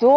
2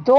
2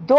2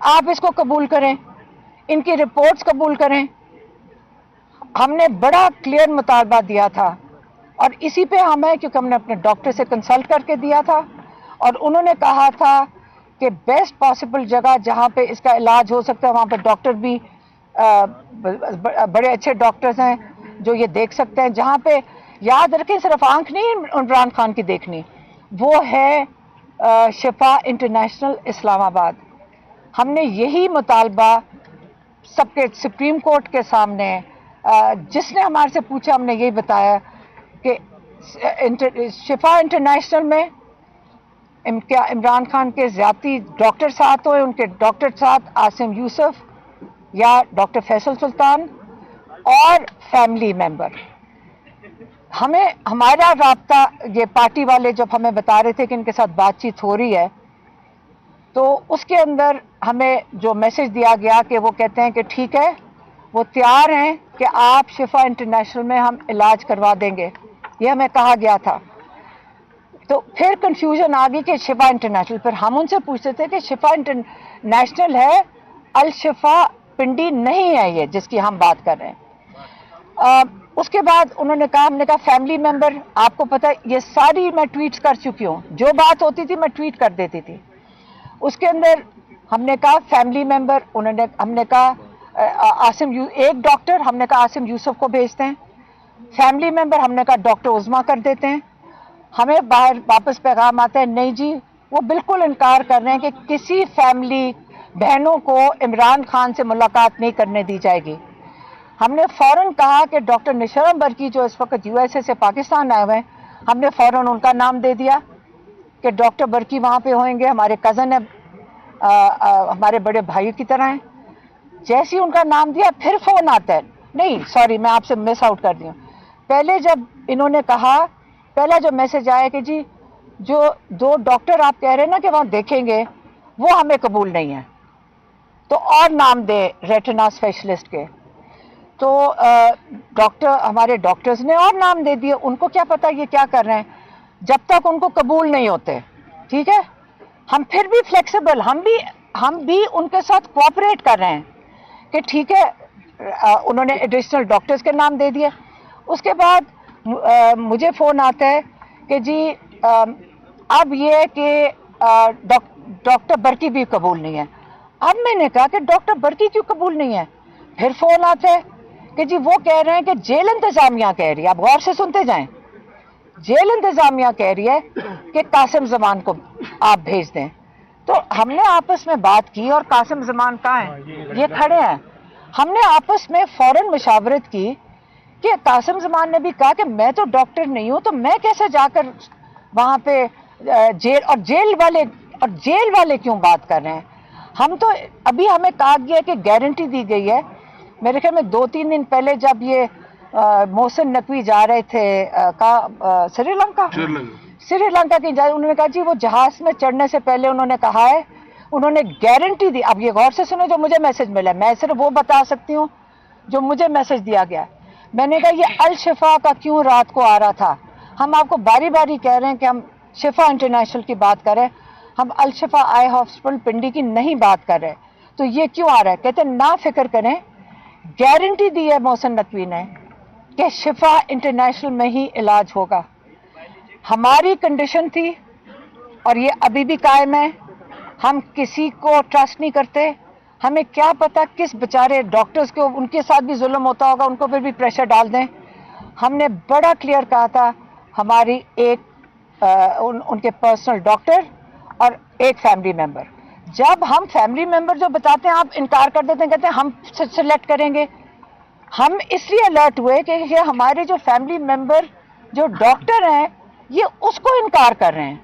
آپ اس کو قبول کریں, ان کی رپورٹس قبول کریں. ہم نے بڑا کلیئر مطالبہ دیا تھا اور اسی پہ ہمیں, کیونکہ ہم نے اپنے ڈاکٹر سے کنسلٹ کر کے دیا تھا اور انہوں نے کہا تھا کہ بیسٹ پاسبل جگہ جہاں پہ اس کا علاج ہو سکتا ہے وہاں پہ ڈاکٹر بھی بڑے اچھے ڈاکٹرز ہیں جو یہ دیکھ سکتے ہیں. جہاں پہ یاد رکھیں صرف آنکھ نہیں عمران خان کی دیکھنی, وہ ہے شفا انٹرنیشنل اسلام آباد. ہم نے یہی مطالبہ سب کے سپریم کورٹ کے سامنے, جس نے ہمارے سے پوچھا ہم نے یہی بتایا کہ شفا انٹرنیشنل میں کیا عمران خان کے ذاتی ڈاکٹر ساتھ ہوئے, ان کے ڈاکٹر ساتھ عاصم یوسف یا ڈاکٹر فیصل سلطان اور فیملی ممبر. ہمیں ہمارا رابطہ, یہ پارٹی والے جب ہمیں بتا رہے تھے کہ ان کے ساتھ بات چیت ہو رہی ہے, تو اس کے اندر ہمیں جو میسج دیا گیا کہ وہ کہتے ہیں کہ ٹھیک ہے, وہ تیار ہیں کہ آپ شفا انٹرنیشنل میں ہم علاج کروا دیں گے, یہ ہمیں کہا گیا تھا. تو پھر کنفیوژن آ گئی کہ شفا انٹرنیشنل, پھر ہم ان سے پوچھتے تھے کہ شفا انٹرنیشنل ہے, الشفا پنڈی نہیں ہے یہ جس کی ہم بات کر رہے ہیں. اس کے بعد انہوں نے کہا, ہم نے کہا فیملی ممبر, آپ کو پتہ یہ ساری میں ٹویٹس کر چکی ہوں, جو بات ہوتی تھی میں ٹویٹ کر دیتی تھی. اس کے اندر ہم نے کہا فیملی ممبر, ہم نے کہا ایک ڈاکٹر, ہم نے کہا عاصم یوسف کو بھیجتے ہیں. فیملی ممبر ہم نے کہا ڈاکٹر عظما کر دیتے ہیں. ہمیں باہر واپس پیغام آتا ہے نہیں جی, وہ بالکل انکار کر رہے ہیں کہ کسی فیملی بہنوں کو عمران خان سے ملاقات نہیں کرنے دی جائے گی. ہم نے فوراً کہا کہ ڈاکٹر نشرم برکی جو اس وقت یو ایس اے سے پاکستان آئے ہوئے ہیں, ہم نے فوراً ان کا نام دے دیا کہ ڈاکٹر برکی وہاں پہ ہوئیں گے, ہمارے کزن ہیں, ہمارے بڑے بھائی کی طرح ہیں. جیسے ہی ان کا نام دیا پھر فون آتا ہے, نہیں سوری میں آپ سے مس آؤٹ کر دی ہوں. پہلے جب انہوں نے کہا, پہلا جو میسج آیا کہ جی جو 2 ڈاکٹر آپ کہہ رہے ہیں نا کہ وہاں دیکھیں گے وہ ہمیں قبول نہیں ہے, تو اور نام دے ریٹنا اسپیشلسٹ کے. تو ڈاکٹر, ہمارے ڈاکٹرز نے اور نام دے دیے, ان کو کیا پتا یہ کیا کر رہے ہیں, جب تک ان کو قبول نہیں ہوتے. ٹھیک ہے, ہم پھر بھی فلیکسیبل, ہم بھی ان کے ساتھ کوآپریٹ کر رہے ہیں کہ ٹھیک ہے. انہوں نے ایڈیشنل ڈاکٹرز کے نام دے دیے. اس کے بعد مجھے فون آتا ہے کہ جی اب یہ کہ ڈاکٹر برکی بھی قبول نہیں ہے. اب میں نے کہا کہ ڈاکٹر برکی کیوں قبول نہیں ہے؟ پھر فون آتا ہے کہ جی وہ کہہ رہے ہیں کہ جیل انتظامیہ کہہ رہی ہے, آپ غور سے سنتے جائیں, جیل انتظامیہ کہہ رہی ہے کہ قاسم زمان کو آپ بھیج دیں. تو ہم نے آپس میں بات کی, اور قاسم زمان کہاں ہیں, یہ کھڑے ہیں. ہم نے آپس میں فوراً مشاورت کی کہ قاسم زمان نے بھی کہا کہ میں تو ڈاکٹر نہیں ہوں, تو میں کیسے جا کر وہاں پہ جیل والے کیوں بات کر رہے ہیں. ہم تو ابھی ہمیں کہا گیا کہ گارنٹی دی گئی ہے, میرے خیال میں 2-3 دن پہلے جب یہ محسن نقوی جا رہے تھے سری لنکا کی جائے, انہوں نے کہا جی وہ جہاز میں چڑھنے سے پہلے انہوں نے کہا ہے, انہوں نے گارنٹی دی. اب یہ غور سے سنو جو مجھے میسج ملا, میں صرف وہ بتا سکتی ہوں جو مجھے میسج دیا گیا. میں نے کہا یہ الشفا کا کیوں رات کو آ رہا تھا, ہم آپ کو باری باری کہہ رہے ہیں کہ ہم شفا انٹرنیشنل کی بات کر رہے ہیں, ہم الشفا آئی ہاسپٹل پنڈی کی نہیں بات کر رہے, تو یہ کیوں آ رہا ہے؟ کہتے ہیں نہ فکر کریں, گارنٹی دی ہے محسن نقوی نے کہ شفا انٹرنیشنل میں ہی علاج ہوگا. ہماری کنڈیشن تھی اور یہ ابھی بھی قائم ہے, ہم کسی کو ٹرسٹ نہیں کرتے. ہمیں کیا پتا کس بیچارے ڈاکٹرز کو ان کے ساتھ بھی ظلم ہوتا ہوگا, ان کو پھر بھی پریشر ڈال دیں. ہم نے بڑا کلیئر کہا تھا, ہماری ایک ان کے پرسنل ڈاکٹر اور ایک فیملی ممبر. جب ہم فیملی ممبر جو بتاتے ہیں آپ انکار کر دیتے ہیں, کہتے ہیں ہم سلیکٹ کریں گے. ہم اس لیے الرٹ ہوئے کہ یہ ہمارے جو فیملی ممبر جو ڈاکٹر ہیں یہ اس کو انکار کر رہے ہیں.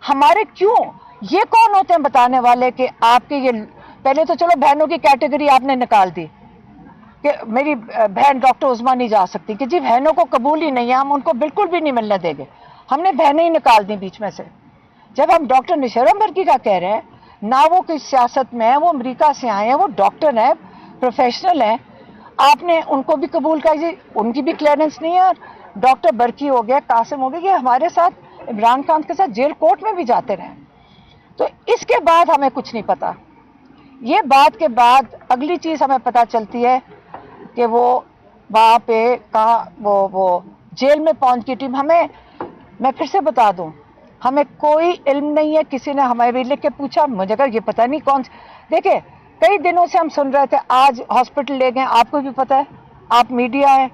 ہمارے کیوں, یہ کون ہوتے ہیں بتانے والے کہ آپ کے یہ, پہلے تو چلو بہنوں کی کیٹیگری آپ نے نکال دی کہ میری بہن ڈاکٹر عظما نہیں جا سکتی, کہ جی بہنوں کو قبول ہی نہیں ہے, ہم ان کو بالکل بھی نہیں ملنے دیں گے. ہم نے بہنیں ہی نکال دی بیچ میں سے. جب ہم ڈاکٹر نشرم برکی کا کہہ رہے ہیں, نہ وہ کس سیاست میں ہیں, وہ امریکہ سے آئے ہیں, وہ ڈاکٹر ہیں, پروفیشنل ہیں, آپ نے ان کو بھی قبول کر دی, ان کی بھی کلیئرنس نہیں ہے. اور ڈاکٹر برکی ہو گیا, قاسم ہو گیا, یہ ہمارے ساتھ عمران خان کے ساتھ جیل کورٹ میں بھی جاتے رہے. تو اس کے بعد ہمیں کچھ نہیں پتا. یہ بات کے بعد اگلی چیز ہمیں پتہ چلتی ہے کہ وہ وہاں پہ کہاں وہ جیل میں پہنچ کی ٹیم. میں پھر سے بتا دوں, ہمیں کوئی علم نہیں ہے. کسی نے ہمیں بھی لکھ کے پوچھا, مجھے کہا یہ پتہ نہیں کون سے. دیکھیں کئی دنوں سے ہم سن رہے تھے, آج ہاسپٹل لے گئے, آپ کو بھی پتہ ہے, آپ میڈیا ہے,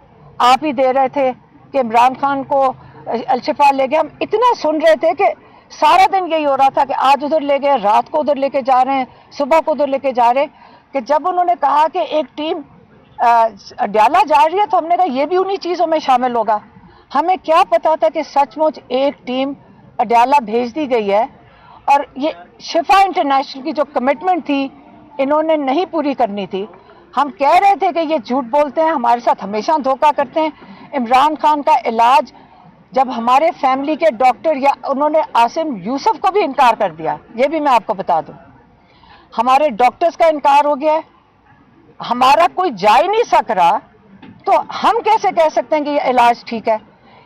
آپ ہی دے رہے تھے کہ عمران خان کو الشفا لے گئے. ہم اتنا سن رہے تھے کہ سارا دن یہی ہو رہا تھا کہ آج ادھر لے گئے, رات کو ادھر لے کے جا رہے ہیں, صبح کو ادھر لے کے جا رہے ہیں. کہ جب انہوں نے کہا کہ ایک ٹیم اڈیالہ جا رہی ہے تو ہم نے کہا یہ بھی انہی چیزوں میں شامل ہوگا. ہمیں کیا پتا تھا کہ سچ مچ ایک ٹیم اڈیالہ بھیج دی گئی ہے, اور یہ شفا انٹرنیشنل کی جو کمٹمنٹ تھی انہوں نے نہیں پوری کرنی تھی. ہم کہہ رہے تھے کہ یہ جھوٹ بولتے ہیں, ہمارے ساتھ ہمیشہ دھوکہ کرتے ہیں. عمران خان کا علاج جب ہمارے فیملی کے ڈاکٹر یا انہوں نے عاصم یوسف کو بھی انکار کر دیا, یہ بھی میں آپ کو بتا دوں, ہمارے ڈاکٹرز کا انکار ہو گیا ہے, ہمارا کوئی جا ہی نہیں سک رہا, تو ہم کیسے کہہ سکتے ہیں کہ یہ علاج ٹھیک ہے.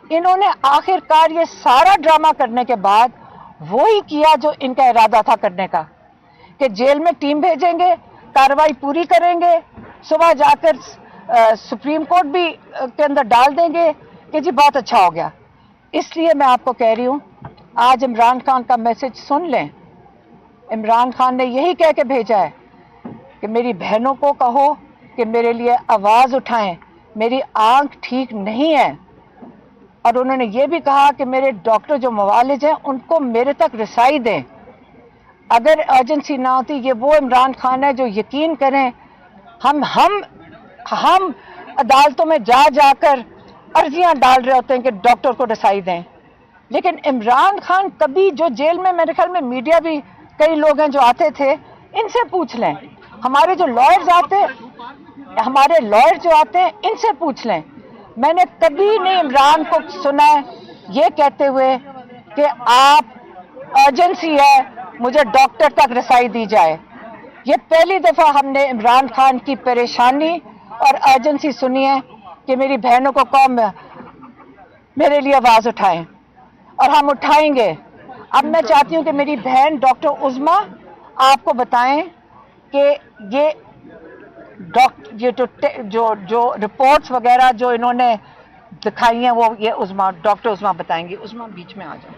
انہوں نے آخر کار یہ سارا ڈرامہ کرنے کے بعد وہی کیا جو ان کا ارادہ تھا کرنے کا, کہ جیل میں ٹیم بھیجیں گے, کارروائی پوری کریں گے, صبح جا کر سپریم کورٹ بھی کے اندر ڈال دیں گے کہ جی بہت اچھا ہو گیا. اس لیے میں آپ کو کہہ رہی ہوں, آج عمران خان کا میسج سن لیں. عمران خان نے یہی کہہ کے بھیجا ہے کہ میری بہنوں کو کہو کہ میرے لیے آواز اٹھائیں, میری آنکھ ٹھیک نہیں ہے. اور انہوں نے یہ بھی کہا کہ میرے ڈاکٹر جو معالج ہیں ان کو میرے تک رسائی دیں. اگر ایرجنسی نہ ہوتی, یہ وہ عمران خان ہے جو یقین کریں ہم عدالتوں میں جا جا کر عرضیاں ڈال رہے ہوتے ہیں کہ ڈاکٹر کو رسائی دیں. لیکن عمران خان کبھی, جو جیل میں میرے خیال میں میڈیا بھی کئی لوگ ہیں جو آتے تھے, ان سے پوچھ لیں, ہمارے جو لائرز آتے ہیں ان سے پوچھ لیں. میں نے کبھی نہیں عمران کو سنا یہ کہتے ہوئے کہ آپ ایرجنسی ہے, مجھے ڈاکٹر تک رسائی دی جائے. یہ پہلی دفعہ ہم نے عمران خان کی پریشانی اور ایرجنسی سنی ہے کہ میری بہنوں کو قوم میرے لیے آواز اٹھائیں, اور ہم اٹھائیں گے. اب میں چاہتی ہوں کہ میری بہن ڈاکٹر عظمیٰ آپ کو بتائیں کہ یہ جو رپورٹس وغیرہ جو انہوں نے دکھائی ہیں وہ یہ ڈاکٹر عظمیٰ بتائیں گی. عظمیٰ بیچ میں آ جائیں.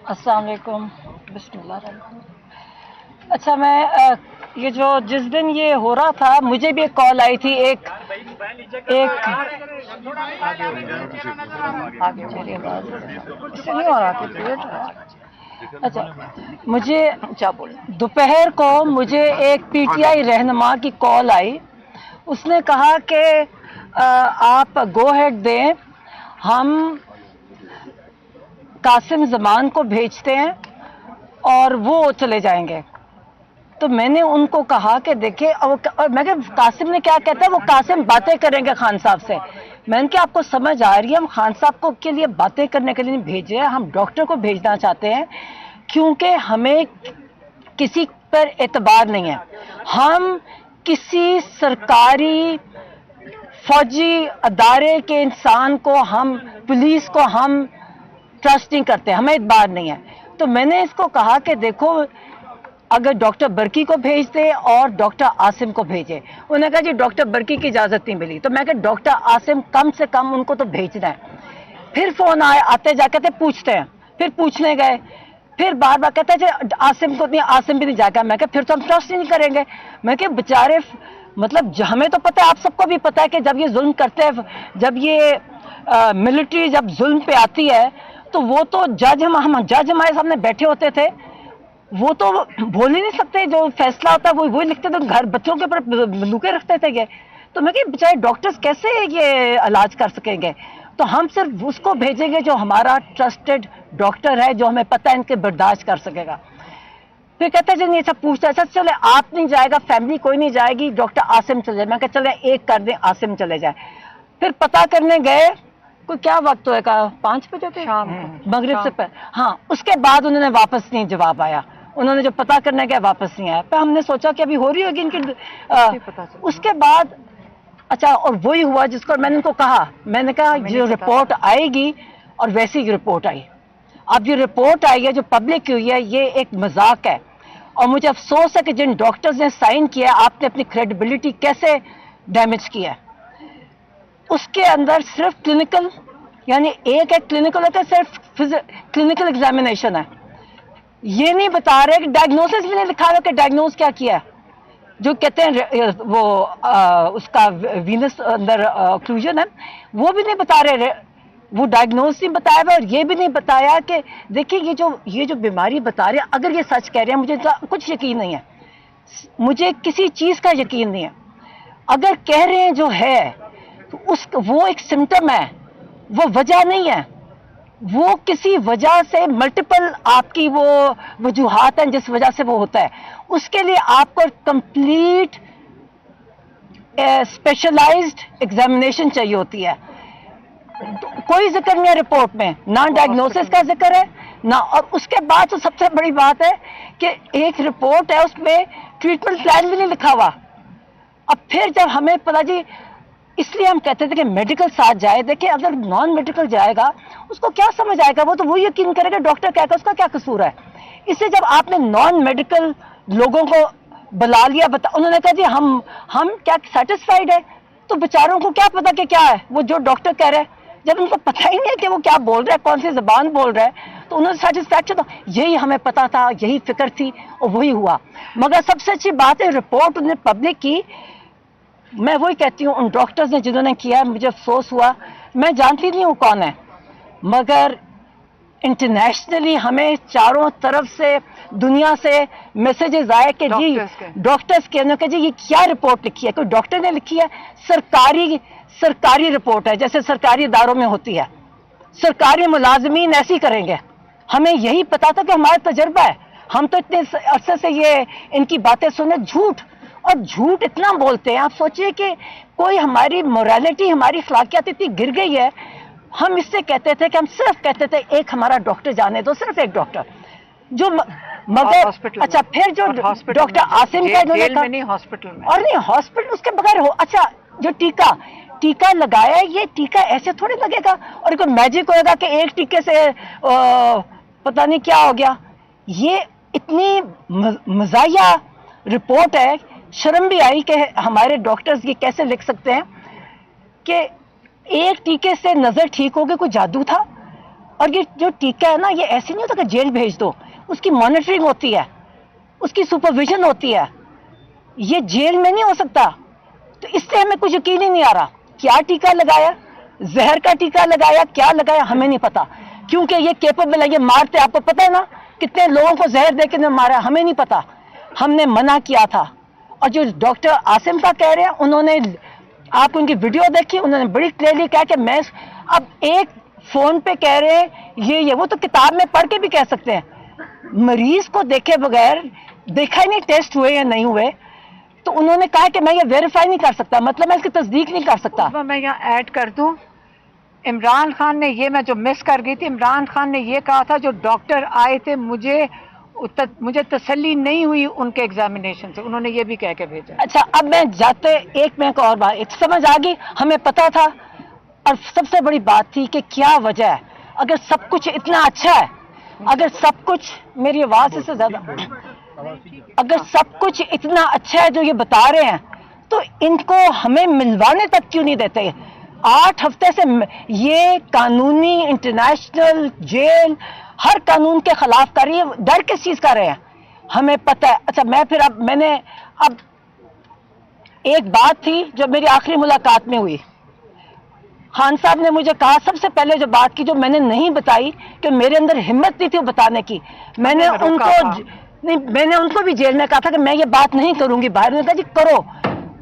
السلام علیکم, بسم اللہ الرحمن الرحیم. اچھا, میں یہ جس دن یہ ہو رہا تھا مجھے بھی ایک کال آئی تھی, ایک اچھا مجھے دوپہر کو مجھے ایک پی ٹی آئی رہنما کی کال آئی. اس نے کہا کہ آپ گو ہیڈ دیں, ہم قاسم زمان کو بھیجتے ہیں اور وہ چلے جائیں گے. تو میں نے ان کو کہا کہ دیکھیں, اور میں کہ قاسم نے کیا کہتا ہے, وہ قاسم باتیں کریں گے خان صاحب سے. میں نے کہا آپ کو سمجھ آ رہی ہے, ہم خان صاحب کو کے لیے باتیں کرنے کے لیے نہیں بھیجے ہیں, ہم ڈاکٹر کو بھیجنا چاہتے ہیں, کیونکہ ہمیں کسی پر اعتبار نہیں ہے. ہم کسی سرکاری فوجی ادارے کے انسان کو, ہم پولیس کو ہم ٹرسٹ نہیں کرتے, ہمیں اعتبار نہیں ہے. تو میں نے اس کو کہا کہ دیکھو, اگر ڈاکٹر برقی کو بھیج دے اور ڈاکٹر عاصم کو بھیجے. انہوں نے کہا جی ڈاکٹر برقی کی اجازت نہیں ملی. تو میں کہ ڈاکٹر عاصم کم سے کم ان کو تو بھیجنا ہے. پھر فون آتے جا کے پوچھتے ہیں, پھر پوچھنے گئے, پھر بار بار کہتے ہیں جی عاصم کو نہیں, عاصم بھی نہیں جا گا. میں کہ پھر تو ہم ٹرسٹ ہی نہیں کریں گے. میں کہ بیچارے, مطلب ہمیں تو پتہ ہے, آپ سب کو بھی پتہ ہے کہ جب یہ ظلم کرتے ہیں, جب یہ ملٹری جب ظلم پہ آتی ہے تو وہ تو جج ہمارے سامنے بیٹھے ہوتے تھے, وہ تو بول ہی نہیں سکتے, جو فیصلہ ہوتا ہے وہی لکھتے تھے, گھر بچوں کے اوپر بندوقیں رکھتے تھے یہ. تو میں کہ بیچارے ڈاکٹرز کیسے یہ علاج کر سکیں گے. تو ہم صرف اس کو بھیجیں گے جو ہمارا ٹرسٹڈ ڈاکٹر ہے, جو ہمیں پتہ ہے ان کے برداشت کر سکے گا. پھر کہتے ہیں جی نہیں, سب پوچھتا ہے, سر چلے آپ نہیں جائے گا, فیملی کوئی نہیں جائے گی, ڈاکٹر عاصم چلے جائے. میں کہ چلے ایک کر دیں, عاصم چلے جائے. پھر پتہ کرنے گئے, کوئی کیا وقت ہوئے گا, 5 بجے تھے مغرب سے پہلے. ہاں, اس کے بعد انہوں نے واپس نہیں جواب آیا. انہوں نے جو پتہ کرنے گیا واپس نہیں آیا. پھر ہم نے سوچا کہ ابھی ہو رہی ہوگی ان کی. اس کے بعد اچھا, اور وہی ہوا جس کو میں نے ان کو کہا, میں نے کہا جو رپورٹ آئے گی, اور ویسی رپورٹ آئی. اب جو رپورٹ آئی ہے جو پبلک ہوئی ہے یہ ایک مذاق ہے، اور مجھے افسوس ہے کہ جن ڈاکٹرز نے سائن کیا آپ نے اپنی کریڈیبلٹی کیسے ڈیمیج کیا ہے۔ اس کے اندر صرف کلینکل، یعنی ایک کلینکل ہوتا ہے، صرف کلینکل ایگزامینیشن ہے، یہ نہیں بتا رہے کہ ڈائگنوسس بھی نہیں لکھا ہوا کہ ڈائگنوز کیا کیا ہے، جو کہتے ہیں وہ اس کا وینس اندر اوکلوژن ہے وہ بھی نہیں بتا رہے، وہ ڈائگنوز نہیں بتایا ہوا، اور یہ بھی نہیں بتایا کہ دیکھیں یہ جو بیماری بتا رہے ہیں اگر یہ سچ کہہ رہے ہیں، مجھے کچھ یقین نہیں ہے، مجھے کسی چیز کا یقین نہیں ہے، اگر کہہ رہے ہیں جو ہے تو وہ ایک سمٹم ہے، وہ وجہ نہیں ہے، وہ کسی وجہ سے ملٹیپل آپ کی وہ وجوہات ہیں جس وجہ سے وہ ہوتا ہے، اس کے لیے آپ کو کمپلیٹ اسپیشلائزڈ ایگزامینیشن چاہیے ہوتی ہے۔ کوئی ذکر نہیں ہے رپورٹ میں، نہ ڈائگنوسس کا ذکر ہے نہ، اور اس کے بعد تو سب سے بڑی بات ہے کہ ایک رپورٹ ہے اس میں ٹریٹمنٹ پلان بھی نہیں لکھا ہوا۔ اب پھر جب ہمیں پتا جی، اس لیے ہم کہتے تھے کہ میڈیکل ساتھ جائے، دیکھیں اگر نان میڈیکل جائے گا اس کو کیا سمجھ آئے گا، وہ تو وہی یقین کرے گا ڈاکٹر کہہ کر اس کا کیا قصور ہے۔ اس سے جب آپ نے نان میڈیکل لوگوں کو بلا لیا، انہوں نے کہا جی ہم کیا سیٹسفائیڈ ہے، تو بیچاروں کو کیا پتا کہ کیا ہے وہ جو ڈاکٹر کہہ رہے ہیں، جب ان کو پتہ ہی نہیں ہے کہ وہ کیا بول رہا ہے، کون سی زبان بول رہا ہے، تو انہوں نے سیٹسفیکشن تو یہی ہمیں پتا تھا، یہی فکر تھی اور وہی ہوا۔ مگر سب سے اچھی بات ہے رپورٹ انہوں نے پبلک کی، میں وہی کہتی ہوں ان ڈاکٹرز نے جنہوں نے کیا، مجھے افسوس ہوا، میں جانتی نہیں ہوں کون ہے، مگر انٹرنیشنلی ہمیں چاروں طرف سے دنیا سے میسیجز آئے کہ جی ڈاکٹرز کے کہ جی یہ کیا رپورٹ لکھی ہے، کوئی ڈاکٹر نے لکھی ہے، سرکاری رپورٹ ہے جیسے سرکاری اداروں میں ہوتی ہے، سرکاری ملازمین ایسی کریں گے۔ ہمیں یہی پتا تھا کہ ہمارا تجربہ ہے، ہم تو اتنے عرصے سے یہ ان کی باتیں سنے، جھوٹ، اور جھوٹ اتنا بولتے ہیں، آپ سوچئے کہ کوئی ہماری موریلٹی، ہماری اخلاقیات اتنی گر گئی ہے۔ ہم اس سے کہتے تھے کہ ہم صرف کہتے تھے ایک ہمارا ڈاکٹر جانے دو، صرف ایک ڈاکٹر جو مگر اچھا پھر جو ڈاکٹر عاصم کا انہوں نے کہا ہاسپٹل میں، اور نہیں ہاسپٹل اس کے بغیر ہو، اچھا جو ٹیکہ لگایا ہے، یہ ٹیکہ ایسے تھوڑی لگے گا اور کوئی میجک ہوئے گا کہ ایک ٹیکے سے پتہ نہیں کیا ہو گیا۔ یہ اتنی مزاحیہ رپورٹ ہے، شرم بھی آئی کہ ہمارے ڈاکٹرز یہ کیسے لکھ سکتے ہیں کہ ایک ٹیکے سے نظر ٹھیک ہوگی، کوئی جادو تھا۔ اور یہ جو ٹیکہ ہے نا، یہ ایسے نہیں ہوتا کہ جیل بھیج دو، اس کی مانیٹرنگ ہوتی ہے، اس کی سپرویژن ہوتی ہے، یہ جیل میں نہیں ہو سکتا۔ تو اس سے ہمیں کچھ یقین ہی نہیں آ رہا، کیا ٹیکہ لگایا، زہر کا ٹیکہ لگایا، کیا لگایا ہمیں نہیں پتا، کیونکہ یہ کیپیبل ہے، یہ مارتے، آپ کو پتہ ہے نا کتنے لوگوں کو زہر دے کے مارا، ہمیں نہیں پتا، ہم نے منع کیا تھا۔ اور جو ڈاکٹر عاصم کا کہہ رہے ہیں، انہوں نے، آپ ان کی ویڈیو دیکھی، انہوں نے بڑی کلیئرلی کہا کہ میں اب ایک فون پہ کہہ رہے ہیں یہ وہ تو کتاب میں پڑھ کے بھی کہہ سکتے ہیں، مریض کو دیکھے بغیر، دیکھا ہی نہیں ٹیسٹ ہوئے یا نہیں ہوئے، تو انہوں نے کہا کہ میں یہ ویریفائی نہیں کر سکتا، مطلب میں اس کی تصدیق نہیں کر سکتا۔ میں یہاں ایڈ کر دوں، عمران خان نے یہ، میں جو مس کر گئی تھی، عمران خان نے یہ کہا تھا جو ڈاکٹر آئے تھے مجھے تسلی نہیں ہوئی ان کے ایگزامینیشن سے، انہوں نے یہ بھی کہہ کے بھیجا۔ اچھا اب میں جاتے ایک میں اور بات سمجھ آ گئی، ہمیں پتا تھا، اور سب سے بڑی بات تھی کہ کیا وجہ ہے، اگر سب کچھ اتنا اچھا ہے، اگر سب کچھ، میری آواز سے زیادہ، اگر سب کچھ اتنا اچھا ہے جو یہ بتا رہے ہیں، تو ان کو ہمیں ملوانے تک کیوں نہیں دیتے؟ 8 ہفتے سے یہ قانونی انٹرنیشنل جیل ہر قانون کے خلاف کر رہی ہے، ڈر کس چیز کا رہے ہیں؟ ہمیں پتہ ہے۔ اچھا میں نے اب ایک بات تھی جو میری آخری ملاقات میں ہوئی، خان صاحب نے مجھے کہا، سب سے پہلے جو بات کی جو میں نے نہیں بتائی کہ میرے اندر ہمت نہیں تھی وہ بتانے کی، میں نے ان کو بھی جیل میں کہا تھا کہ میں یہ بات نہیں کروں گی، باہر نے کہا جی کرو،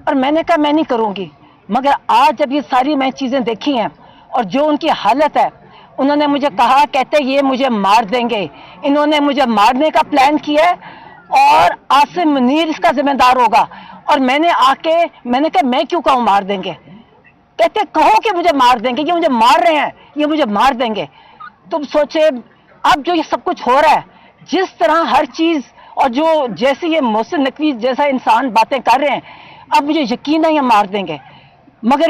اور میں نے کہا میں نہیں کروں گی، مگر آج جب یہ ساری میں چیزیں دیکھی ہیں اور جو ان کی حالت ہے، انہوں نے مجھے کہا، کہتے یہ مجھے مار دیں گے، انہوں نے مجھے مارنے کا پلان کیا ہے اور عاصم منیر اس کا ذمہ دار ہوگا، اور میں نے کہا میں کیوں کہوں مار دیں گے، کہتے کہو کہ مجھے مار دیں گے، یہ مجھے مار رہے ہیں، یہ مجھے مار دیں گے۔ تم سوچے اب جو یہ سب کچھ ہو رہا ہے، جس طرح ہر چیز، اور جو جیسے یہ محسن نقوی جیسا انسان باتیں کر رہے ہیں، اب مجھے یقین ہے یہ مار دیں گے، مگر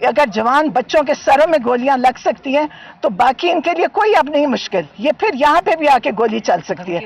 اگر جوان بچوں کے سروں میں گولیاں لگ سکتی ہیں تو باقی ان کے لیے کوئی اب نہیں مشکل، یہ پھر یہاں پہ بھی آ کے گولی چل سکتی ہے.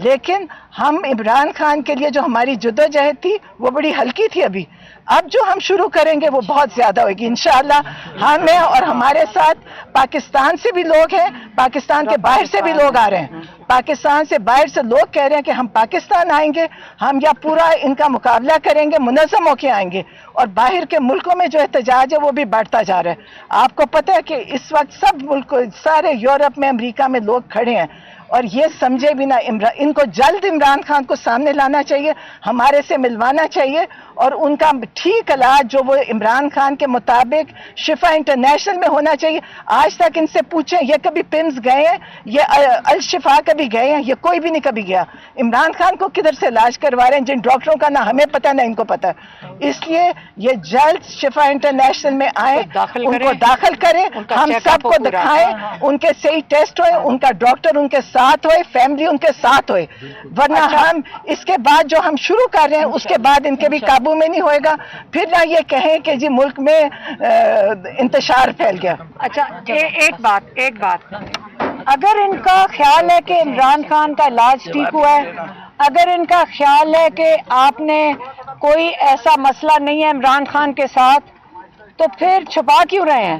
لیکن ہم عمران خان کے لیے جو ہماری جدوجہد تھی وہ بڑی ہلکی تھی. اب جو ہم شروع کریں گے وہ بہت زیادہ ہوگی انشاءاللہ. ہمیں اور ہمارے ساتھ پاکستان سے بھی لوگ ہیں، پاکستان کے باہر سے بھی لوگ آ رہے ہیں. پاکستان سے باہر سے لوگ کہہ رہے ہیں کہ ہم پاکستان آئیں گے، ہم یا پورا ان کا مقابلہ کریں گے، منظم ہو کے آئیں گے. اور باہر کے ملکوں میں جو احتجاج ہے وہ بھی بڑھتا جا رہا ہے. آپ کو پتہ ہے کہ اس وقت سب ملک، سارے یورپ میں، امریکہ میں لوگ کھڑے ہیں اور یہ سمجھے بھی نہ. ان کو جلد عمران خان کو سامنے لانا چاہیے، ہمارے سے ملوانا چاہیے اور ان کا ٹھیک علاج جو وہ عمران خان کے مطابق شفا انٹرنیشنل میں ہونا چاہیے. آج تک ان سے پوچھیں یہ کبھی پمز گئے ہیں، یہ الشفا کبھی گئے ہیں؟ یہ کوئی بھی نہیں کبھی گیا. عمران خان کو کدھر سے علاج کروا رہے ہیں جن ڈاکٹروں کا نہ ہمیں پتہ نہ ان کو پتہ. اس لیے یہ جلد شفا انٹرنیشنل میں آئیں، ان کو داخل کریں، ہم سب کو دکھائیں، ان کے صحیح ٹیسٹ ہوئے، ان کا ڈاکٹر ان کے ساتھ ہوئے، فیملی ان کے ساتھ ہوئے. ورنہ ہم اس کے بعد جو ہم شروع کر رہے ہیں اس کے بعد ان کے بھی قابو میں نہیں ہوئے گا. پھر نہ یہ کہیں کہ جی ملک میں انتشار پھیل گیا. اچھا ایک بات اگر ان کا خیال ہے کہ عمران خان کا علاج ٹھیک ہوا ہے، اگر ان کا خیال ہے کہ آپ نے کوئی ایسا مسئلہ نہیں ہے عمران خان کے ساتھ، تو پھر چھپا کیوں رہے ہیں؟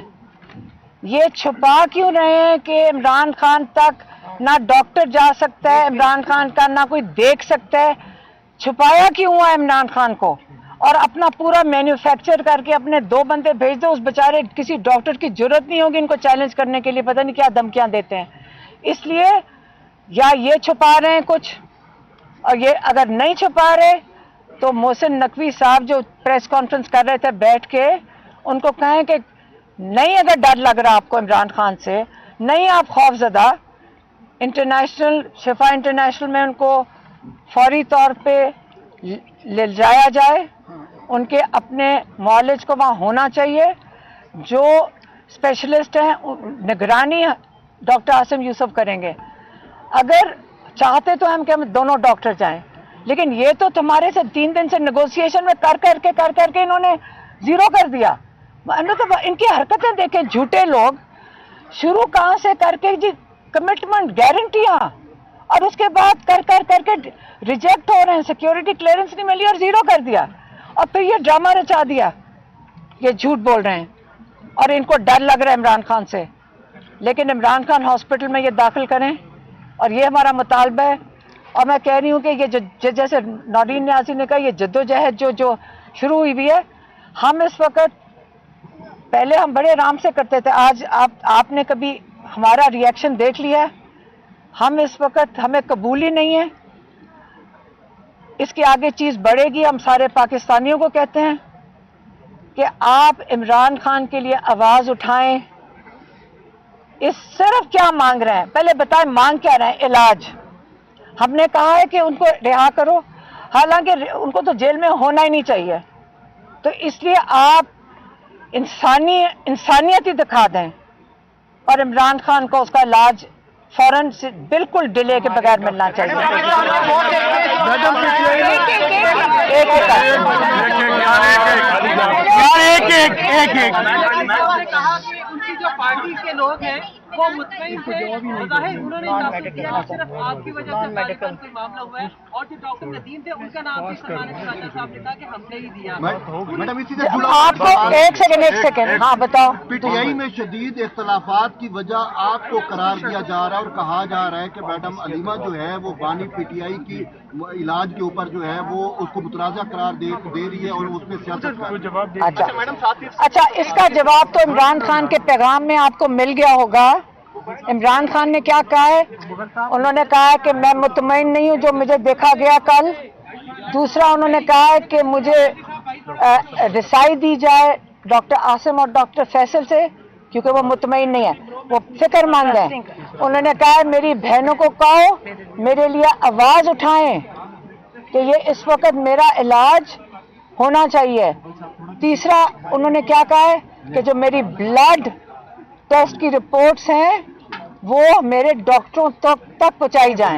یہ چھپا کیوں رہے ہیں کہ عمران خان تک نہ ڈاکٹر جا سکتا ہے، عمران خان کا نہ کوئی دیکھ سکتا ہے؟ چھپایا کیوں ہوا ہے عمران خان کو؟ اور اپنا پورا مینوفیکچر کر کے اپنے 2 بندے بھیج دو. اس بیچارے کسی ڈاکٹر کی ضرورت نہیں ہوگی ان کو چیلنج کرنے کے لیے، پتہ نہیں کیا دھمکیاں دیتے ہیں. اس لیے یا یہ چھپا رہے ہیں کچھ، اور یہ اگر نہیں چھپا رہے تو محسن نقوی صاحب جو پریس کانفرنس کر رہے تھے بیٹھ کے، ان کو کہیں کہ نہیں اگر ڈر لگ رہا آپ کو عمران خان سے، نہیں آپ خوف زدہ، انٹرنیشنل شفا انٹرنیشنل میں ان کو فوری طور پہ لے جایا جائے. ان کے اپنے معالج کو وہاں ہونا چاہیے، جو اسپیشلسٹ ہیں نگرانی ڈاکٹر عاصم یوسف کریں گے. اگر چاہتے تو ہم کہ ہم دونوں ڈاکٹر جائیں، لیکن یہ تو تمہارے سے 3 دن سے نیگوسیشن میں کر کے انہوں نے زیرو کر دیا. ان کی حرکتیں دیکھیں، جھوٹے لوگ شروع کہاں سے کر کے جی کمٹمنٹ گارنٹیاں، اور اس کے بعد کر کے ریجیکٹ ہو رہے ہیں، سیکیورٹی کلیئرنس نہیں ملی اور زیرو کر دیا، اور پھر یہ ڈرامہ رچا دیا. یہ جھوٹ بول رہے ہیں اور ان کو ڈر لگ رہا ہے عمران خان سے. لیکن عمران خان ہاسپٹل میں یہ داخل کریں، اور یہ ہمارا مطالبہ ہے. اور میں کہہ رہی ہوں کہ یہ جیسے نورین نیازی نے کہا، یہ جدوجہد جو شروع ہوئی بھی ہے، ہم اس وقت، پہلے ہم بڑے آرام سے کرتے تھے، آج آپ نے کبھی ہمارا ریئیکشن دیکھ لیا ہے؟ ہم اس وقت، ہمیں قبول ہی نہیں ہے. اس کے آگے چیز بڑھے گی. ہم سارے پاکستانیوں کو کہتے ہیں کہ آپ عمران خان کے لیے آواز اٹھائیں. اس صرف کیا مانگ رہے ہیں پہلے بتائیں، مانگ کیا رہے ہیں؟ علاج. ہم نے کہا ہے کہ ان کو رہا کرو، حالانکہ ان کو تو جیل میں ہونا ہی نہیں چاہیے. تو اس لیے آپ انسانیت ہی دکھا دیں اور عمران خان کو اس کا علاج فوراً سے بالکل ڈیلے کے بغیر ملنا چاہیے. ان کی جو پارٹی کے لوگ ہیں وہ مطمئن تھے، ظاہر انہوں نے ثابت کیا کہ صرف آپ کی وجہ سے طالبان کوئی معاملہ ہوا ہے، اور جو ڈاکٹر ندیم تھے ان کا نام بھی سلمان خواجہ صاحب نے کہا کہ ہم نے ہی دیا. میڈم اسی سے جڑا آپ کو ایک سیکنڈ ہاں بتاؤ. پی ٹی آئی میں شدید اختلافات کی وجہ آپ کو قرار دیا جا رہا ہے اور کہا جا رہا ہے کہ میڈم علیمہ جو ہے وہ بانی پی ٹی آئی کی علاج کے اوپر جو ہے وہ اس کو متنازع قرار دے رہی ہے اور اس میں سیاست کا. اچھا اس کا جواب تو عمران خان کے پیغام میں آپ کو مل گیا ہوگا. عمران خان نے کیا کہا ہے؟ انہوں نے کہا ہے کہ میں مطمئن نہیں ہوں جو مجھے دیکھا گیا کل. دوسرا انہوں نے کہا ہے کہ مجھے رسائی دی جائے ڈاکٹر عاصم اور ڈاکٹر فیصل سے، کیونکہ وہ مطمئن نہیں ہے، وہ فکر مند ہیں. انہوں نے کہا ہے میری بہنوں کو کہو میرے لیے آواز اٹھائیں کہ یہ اس وقت میرا علاج ہونا چاہیے. تیسرا انہوں نے کیا کہا ہے کہ جو میری بلڈ ٹیسٹ کی رپورٹس ہیں وہ میرے ڈاکٹروں تک پہنچائی جائیں.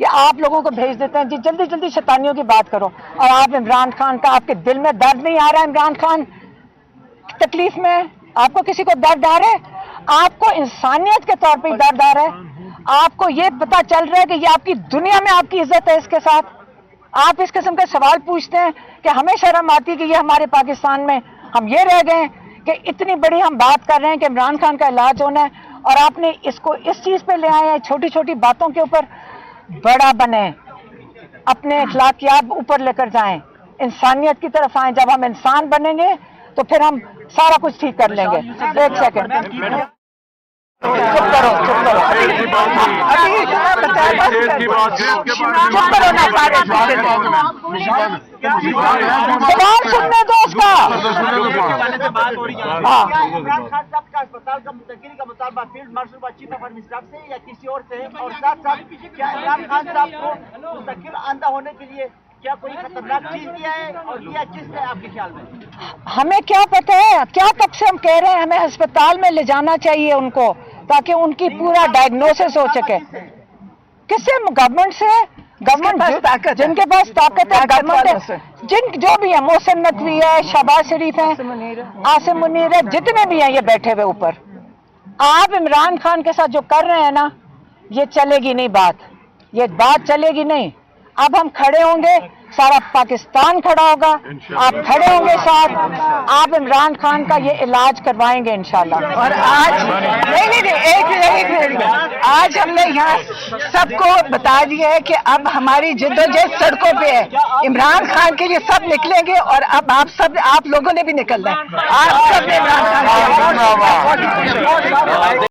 یہ آپ لوگوں کو بھیج دیتے ہیں جی جلدی جلدی شیطانیوں کی بات کرو. اور آپ عمران خان کا آپ کے دل میں درد نہیں آ رہا ہے؟ عمران خان تکلیف میں آپ کو کسی کو درد آ رہا ہے؟ آپ کو انسانیت کے طور پہ درد آ رہا ہے؟ آپ کو یہ پتا چل رہا ہے کہ یہ آپ کی دنیا میں آپ کی عزت ہے اس کے ساتھ؟ آپ اس قسم کے سوال پوچھتے ہیں کہ ہمیں شرم آتی کہ یہ ہمارے پاکستان میں ہم یہ رہ گئے کہ اتنی بڑی ہم بات کر رہے ہیں کہ عمران خان کا علاج ہونا ہے اور آپ نے اس کو اس چیز پہ لے آئے ہیں. چھوٹی چھوٹی باتوں کے اوپر بڑا بنے, اپنے اخلاقیات اوپر لے کر جائیں, انسانیت کی طرف آئیں. جب ہم انسان بنیں گے تو پھر ہم سارا کچھ ٹھیک کر لیں گے. ایک سیکنڈ چپ کرو چپ کرو چپ کرو نا سارے سوال سننے دو اس کا. ہاں عمران خان صاحب کا اسپتال کا منتقلی کا مطالبہ field marshal chief of army staff سے یا کسی اور سے, اور ساتھ ساتھ کیا عمران خان صاحب کو منتقل آندہ ہونے کے لیے کیا کوئی خطرناک چیز دیا ہے اور دیا کس نے آپ کے خیال میں؟ ہمیں کیا پتہ ہے, کیا تب سے ہم کہہ رہے ہیں ہمیں اسپتال میں لے جانا چاہیے ان کو تاکہ ان کی پورا ڈائگنوسس ہو سکے. کس سے؟ گورنمنٹ سے. گورنمنٹ جن کے پاس طاقت ہے, گورنمنٹ جن جو بھی ہیں, محسن نقوی ہے, شہباز شریف ہیں, عاصم منیر ہے, جتنے بھی ہیں یہ بیٹھے ہوئے اوپر. آپ عمران خان کے ساتھ جو کر رہے ہیں نا, یہ چلے گی نہیں بات, یہ بات چلے گی نہیں. اب ہم کھڑے ہوں گے, سارا پاکستان کھڑا ہوگا, آپ کھڑے ہوں گے ساتھ, آپ عمران خان کا یہ علاج کروائیں گے انشاءاللہ. اور آج نہیں ایک منٹ آج ہم نے یہاں سب کو بتا دیا ہے کہ اب ہماری جدوجہد سڑکوں پہ ہے. عمران خان کے لیے سب نکلیں گے اور اب آپ لوگوں نے بھی نکلنا ہے. آپ سب نے عمران خان